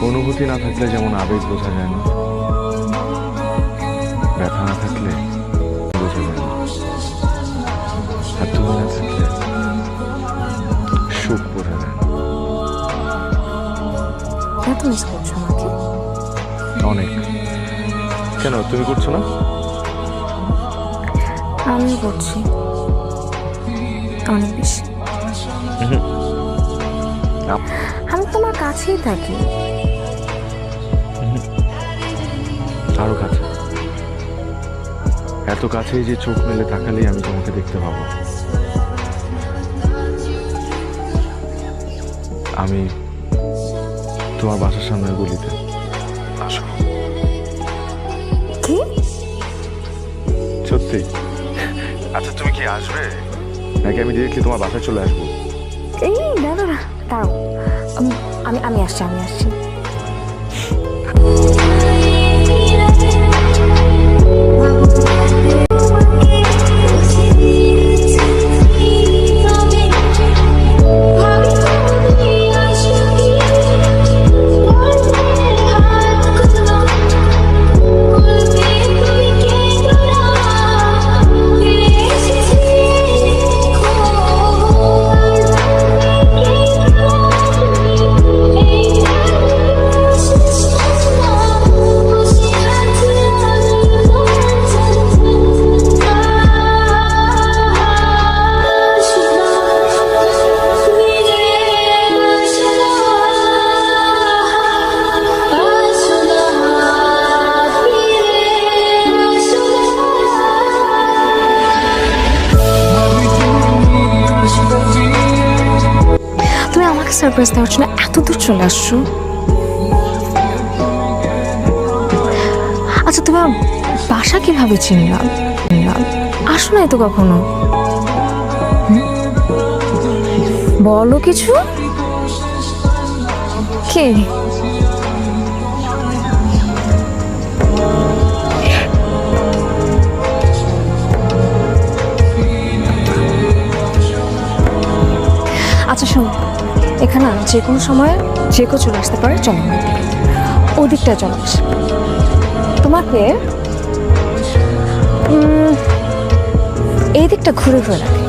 অনুভূতি না থাকলে যেমন আবেগ বোঝা যায় না, ব্যথা না থাকলে বোঝা যায় না, আর তুমি না থাকলে সুখ বোঝা যায় না। এত মিস করছো আমাকে? অনেক। কেন, তুমি করছো না? আমিও করছি, অনেক বেশি। আমি তোমার কাছেই থাকি। আরো কাছে, এত কাছেই যে চোখ মেলে তাকালেই আমি তোমাকে দেখতে পাবো। আমি তোমার বাসার সামনের গলিতে। আসো। কি? সত্যি? আচ্ছা, তুমি কি আসবে নাকি আমি ডিরেক্টলি তোমার বাসায় চলে আসবো? এই না না না, দাঁড়াও, আমি আসছি। সারপ্রাইজ দেওয়ার জন্য এত দূর চলে আসছো? আচ্ছা, তোমার বাসা কিভাবে চিনলাম? আসো নাই তো কখনো। বলো কিছু। কে? আচ্ছা শোনো, এখানে যে কোনো সময় যে কেউ চলে আসতে পারে, চলো ওদিকটায় চলে আসে। তোমাকে এই দিকটা ঘুরে ঘুরে রাখে।